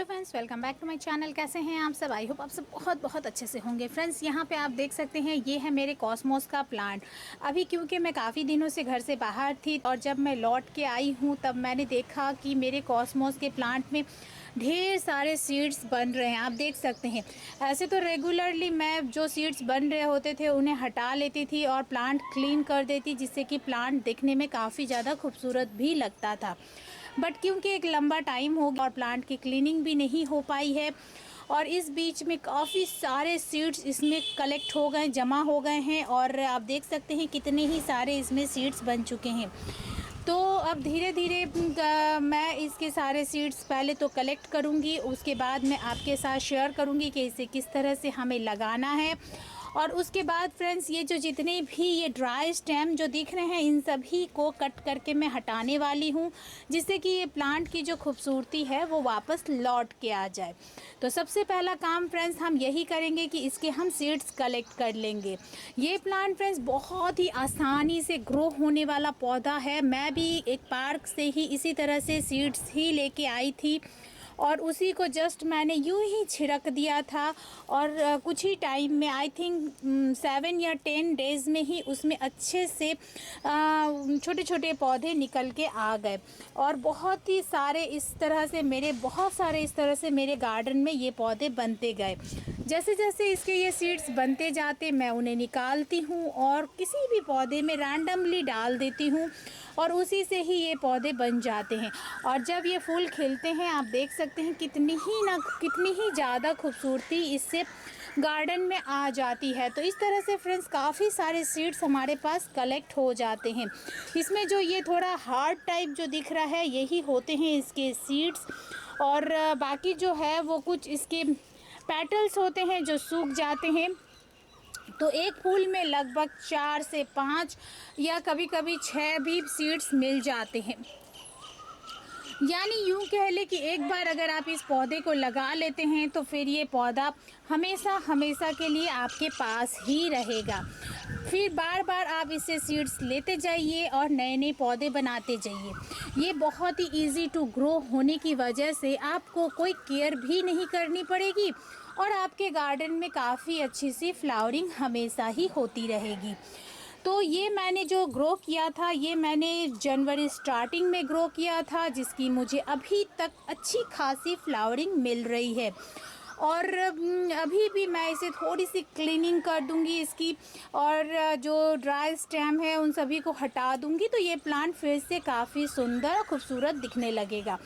Friends, welcome back to my channel. कैसे हैं आप सब? आई होप आप सब बहुत बहुत अच्छे से होंगे। फ्रेंड्स, यहाँ पे आप देख सकते हैं ये है मेरे कॉस्मोस का प्लांट। अभी क्योंकि मैं काफ़ी दिनों से घर से बाहर थी और जब मैं लौट के आई हूँ तब मैंने देखा कि मेरे कॉस्मोस के प्लांट में ढेर सारे सीड्स बन रहे हैं। आप देख सकते हैं। ऐसे तो रेगुलरली मैं जो सीड्स बन रहे होते थे उन्हें हटा लेती थी और प्लांट क्लीन कर देती, जिससे कि प्लांट दिखने में काफ़ी ज़्यादा खूबसूरत भी लगता था। बट क्योंकि एक लंबा टाइम हो गया और प्लांट की क्लीनिंग भी नहीं हो पाई है और इस बीच में काफ़ी सारे सीड्स इसमें कलेक्ट हो गए, जमा हो गए हैं और आप देख सकते हैं कितने ही सारे इसमें सीड्स बन चुके हैं। तो अब धीरे धीरे मैं इसके सारे सीड्स पहले तो कलेक्ट करूँगी, उसके बाद मैं आपके साथ शेयर करूँगी कि इसे किस तरह से हमें लगाना है। और उसके बाद फ्रेंड्स, ये जो जितने भी ये ड्राई स्टेम जो दिख रहे हैं इन सभी को कट करके मैं हटाने वाली हूँ, जिससे कि ये प्लांट की जो खूबसूरती है वो वापस लौट के आ जाए। तो सबसे पहला काम फ्रेंड्स हम यही करेंगे कि इसके हम सीड्स कलेक्ट कर लेंगे। ये प्लांट फ्रेंड्स बहुत ही आसानी से ग्रो होने वाला पौधा है। मैं भी एक पार्क से ही इसी तरह से सीड्स ही लेके आई थी और उसी को जस्ट मैंने यूं ही छिड़क दिया था और कुछ ही टाइम में, आई थिंक 7 या 10 डेज़ में ही उसमें अच्छे से छोटे छोटे पौधे निकल के आ गए और बहुत सारे इस तरह से मेरे गार्डन में ये पौधे बनते गए। जैसे जैसे इसके ये सीड्स बनते जाते मैं उन्हें निकालती हूँ और किसी भी पौधे में रैंडमली डाल देती हूँ और उसी से ही ये पौधे बन जाते हैं। और जब ये फूल खिलते हैं आप देख सकते हैं कितनी ही ज़्यादा खूबसूरती इससे गार्डन में आ जाती है। तो इस तरह से फ्रेंड्स काफ़ी सारे सीड्स हमारे पास कलेक्ट हो जाते हैं। इसमें जो ये थोड़ा हार्ड टाइप जो दिख रहा है यही होते हैं इसके सीड्स और बाकी जो है वो कुछ इसके पेटल्स होते हैं जो सूख जाते हैं। तो एक फूल में लगभग 4 से 5 या कभी कभी 6 भी सीड्स मिल जाते हैं। यानी यूँ कह ले कि एक बार अगर आप इस पौधे को लगा लेते हैं तो फिर ये पौधा हमेशा हमेशा के लिए आपके पास ही रहेगा। फिर बार बार आप इससे सीड्स लेते जाइए और नए नए पौधे बनाते जाइए। ये बहुत ही इजी टू ग्रो होने की वजह से आपको कोई केयर भी नहीं करनी पड़ेगी और आपके गार्डन में काफ़ी अच्छी सी फ्लावरिंग हमेशा ही होती रहेगी। तो ये मैंने जो ग्रो किया था ये मैंने जनवरी स्टार्टिंग में ग्रो किया था, जिसकी मुझे अभी तक अच्छी खासी फ्लावरिंग मिल रही है। और अभी भी मैं इसे थोड़ी सी क्लीनिंग कर दूंगी इसकी और जो ड्राई स्टेम है उन सभी को हटा दूंगी तो ये प्लांट फिर से काफ़ी सुंदर और खूबसूरत दिखने लगेगा।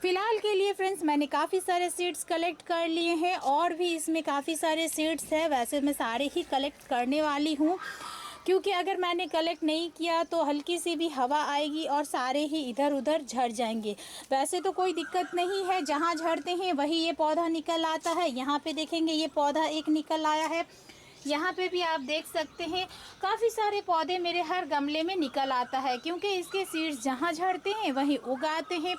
फ़िलहाल के लिए फ्रेंड्स मैंने काफ़ी सारे सीड्स कलेक्ट कर लिए हैं और भी इसमें काफ़ी सारे सीड्स हैं। वैसे मैं सारे ही कलेक्ट करने वाली हूँ क्योंकि अगर मैंने कलेक्ट नहीं किया तो हल्की सी भी हवा आएगी और सारे ही इधर उधर झड़ जाएंगे। वैसे तो कोई दिक्कत नहीं है, जहाँ झड़ते हैं वही ये पौधा निकल आता है। यहाँ पे देखेंगे ये पौधा एक निकल आया है, यहाँ पे भी आप देख सकते हैं काफ़ी सारे पौधे मेरे हर गमले में निकल आता है क्योंकि इसके सीड्स जहाँ झड़ते हैं वहीं उगाते हैं।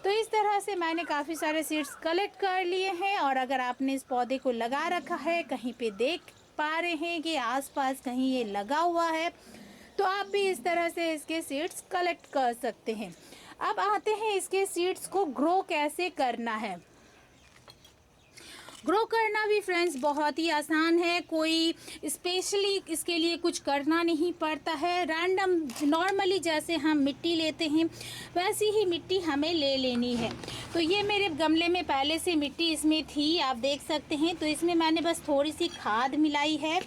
तो इस तरह से मैंने काफ़ी सारे सीड्स कलेक्ट कर लिए हैं और अगर आपने इस पौधे को लगा रखा है, कहीं पे देख पा रहे हैं कि आसपास कहीं ये लगा हुआ है, तो आप भी इस तरह से इसके सीड्स कलेक्ट कर सकते हैं। अब आते हैं इसके सीड्स को ग्रो कैसे करना है। ग्रो करना भी फ्रेंड्स बहुत ही आसान है, कोई स्पेशली इसके लिए कुछ करना नहीं पड़ता है। रैंडम नॉर्मली जैसे हम मिट्टी लेते हैं वैसी ही मिट्टी हमें ले लेनी है। तो ये मेरे गमले में पहले से मिट्टी इसमें थी, आप देख सकते हैं। तो इसमें मैंने बस थोड़ी सी खाद मिलाई है।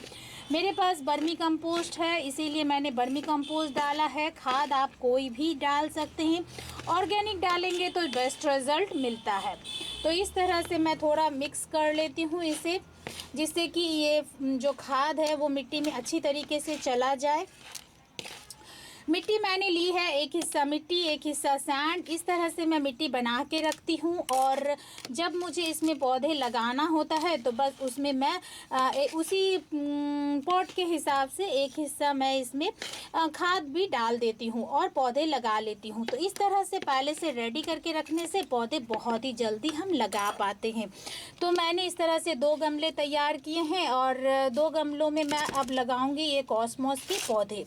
मेरे पास बर्मी कंपोस्ट है इसीलिए मैंने बर्मी कंपोस्ट डाला है। खाद आप कोई भी डाल सकते हैं, ऑर्गेनिक डालेंगे तो बेस्ट रिज़ल्ट मिलता है। तो इस तरह से मैं थोड़ा मिक्स कर लेती हूँ इसे, जिससे कि ये जो खाद है वो मिट्टी में अच्छी तरीके से चला जाए। मिट्टी मैंने ली है, एक हिस्सा मिट्टी एक हिस्सा सैंड। इस तरह से मैं मिट्टी बना के रखती हूँ और जब मुझे इसमें पौधे लगाना होता है तो बस उसमें मैं उसी पॉट के हिसाब से एक हिस्सा मैं इसमें खाद भी डाल देती हूँ और पौधे लगा लेती हूँ। तो इस तरह से पहले से रेडी करके रखने से पौधे बहुत ही जल्दी हम लगा पाते हैं। तो मैंने इस तरह से 2 गमले तैयार किए हैं और 2 गमलों में मैं अब लगाऊंगी ये कॉस्मोस के पौधे।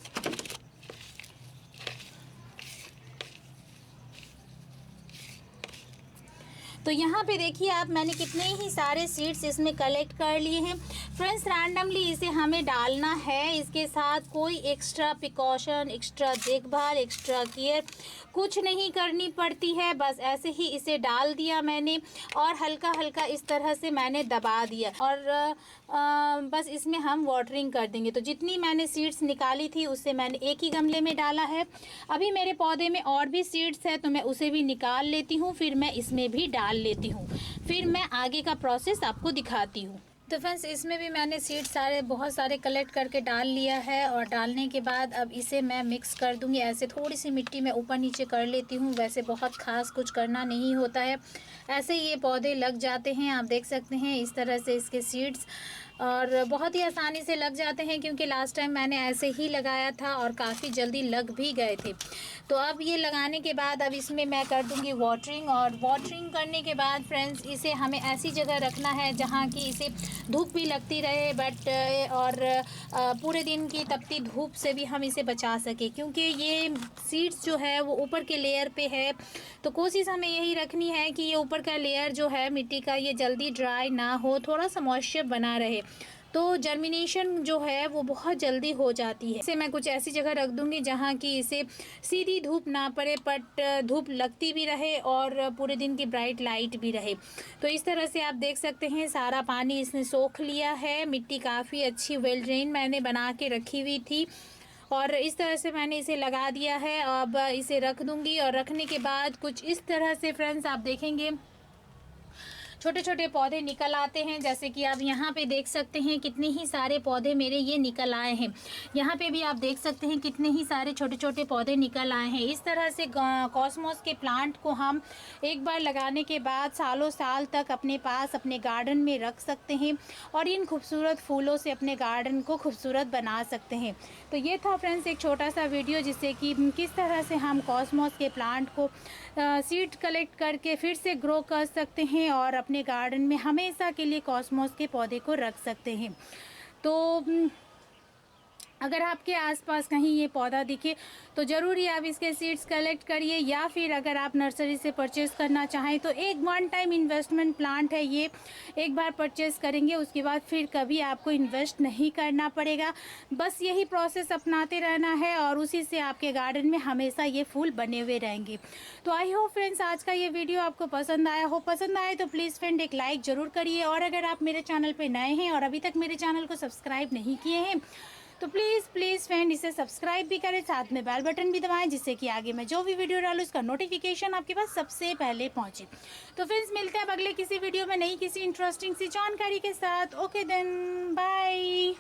तो यहाँ पे देखिए आप, मैंने कितने ही सारे सीड्स इसमें कलेक्ट कर लिए हैं फ्रेंड्स। रैंडमली इसे हमें डालना है, इसके साथ कोई एक्स्ट्रा प्रिकॉशन, एक्स्ट्रा देखभाल, एक्स्ट्रा केयर कुछ नहीं करनी पड़ती है। बस ऐसे ही इसे डाल दिया मैंने और हल्का हल्का इस तरह से मैंने दबा दिया और बस इसमें हम वाटरिंग कर देंगे। तो जितनी मैंने सीड्स निकाली थी उससे मैंने एक ही गमले में डाला है। अभी मेरे पौधे में और भी सीड्स है तो मैं उसे भी निकाल लेती हूँ, फिर मैं इसमें भी डाल लेती हूँ, फिर मैं आगे का प्रोसेस आपको दिखाती हूँ। तो फ्रेंड्स इसमें भी मैंने सीड बहुत सारे कलेक्ट करके डाल लिया है और डालने के बाद अब इसे मैं मिक्स कर दूंगी। ऐसे थोड़ी सी मिट्टी मैं ऊपर नीचे कर लेती हूँ, वैसे बहुत ख़ास कुछ करना नहीं होता है, ऐसे ये पौधे लग जाते हैं। आप देख सकते हैं इस तरह से इसके सीड्स और बहुत ही आसानी से लग जाते हैं क्योंकि लास्ट टाइम मैंने ऐसे ही लगाया था और काफ़ी जल्दी लग भी गए थे। तो अब ये लगाने के बाद अब इसमें मैं कर दूंगी वाटरिंग और वाटरिंग करने के बाद फ्रेंड्स इसे हमें ऐसी जगह रखना है जहाँ की इसे धूप भी लगती रहे और पूरे दिन की तपती धूप से भी हम इसे बचा सके, क्योंकि ये सीड्स जो है वो ऊपर के लेयर पे है। तो कोशिश हमें यही रखनी है कि ये ऊपर का लेयर जो है मिट्टी का ये जल्दी ड्राई ना हो, थोड़ा सा मॉइस्चर बना रहे, तो जर्मिनेशन जो है वो बहुत जल्दी हो जाती है। इसे मैं कुछ ऐसी जगह रख दूंगी जहाँ की इसे सीधी धूप ना पड़े बट धूप लगती भी रहे और पूरे दिन की ब्राइट लाइट भी रहे। तो इस तरह से आप देख सकते हैं सारा पानी इसने सोख लिया है। मिट्टी काफ़ी अच्छी वेल ड्रेन मैंने बना के रखी हुई थी और इस तरह से मैंने इसे लगा दिया है। अब इसे रख दूंगी और रखने के बाद कुछ इस तरह से फ्रेंड्स आप देखेंगे छोटे छोटे पौधे निकल आते हैं। जैसे कि आप यहाँ पे देख सकते हैं कितने ही सारे पौधे मेरे ये निकल आए हैं। यहाँ पे भी आप देख सकते हैं कितने ही सारे छोटे छोटे पौधे निकल आए हैं। इस तरह से कॉस्मोस के प्लांट को हम एक बार लगाने के बाद सालों साल तक अपने पास अपने गार्डन में रख सकते हैं और इन खूबसूरत फूलों से अपने गार्डन को खूबसूरत बना सकते हैं। तो ये था फ्रेंड्स एक छोटा सा वीडियो जिससे कि किस तरह से हम कॉस्मोस के प्लांट को सीड कलेक्ट करके फिर से ग्रो कर सकते हैं और अपने गार्डन में हमेशा के लिए कॉस्मोस के पौधे को रख सकते हैं। तो अगर आपके आसपास कहीं ये पौधा दिखे तो ज़रूर ही आप इसके सीड्स कलेक्ट करिए, या फिर अगर आप नर्सरी से परचेज़ करना चाहें तो एक वन टाइम इन्वेस्टमेंट प्लांट है ये। एक बार परचेज़ करेंगे उसके बाद फिर कभी आपको इन्वेस्ट नहीं करना पड़ेगा, बस यही प्रोसेस अपनाते रहना है और उसी से आपके गार्डन में हमेशा ये फूल बने हुए रहेंगे। तो आई होप फ्रेंड्स आज का ये वीडियो आपको पसंद आया हो। पसंद आए तो प्लीज़ फ्रेंड एक लाइक ज़रूर करिए और अगर आप मेरे चैनल पर नए हैं और अभी तक मेरे चैनल को सब्सक्राइब नहीं किए हैं तो प्लीज़ फ्रेंड इसे सब्सक्राइब भी करें, साथ में बेल बटन भी दबाएं जिससे कि आगे मैं जो भी वीडियो डालूँ उसका नोटिफिकेशन आपके पास सबसे पहले पहुंचे। तो फ्रेंड्स मिलते हैं अब अगले किसी वीडियो में नई किसी इंटरेस्टिंग सी जानकारी के साथ। Okay then bye.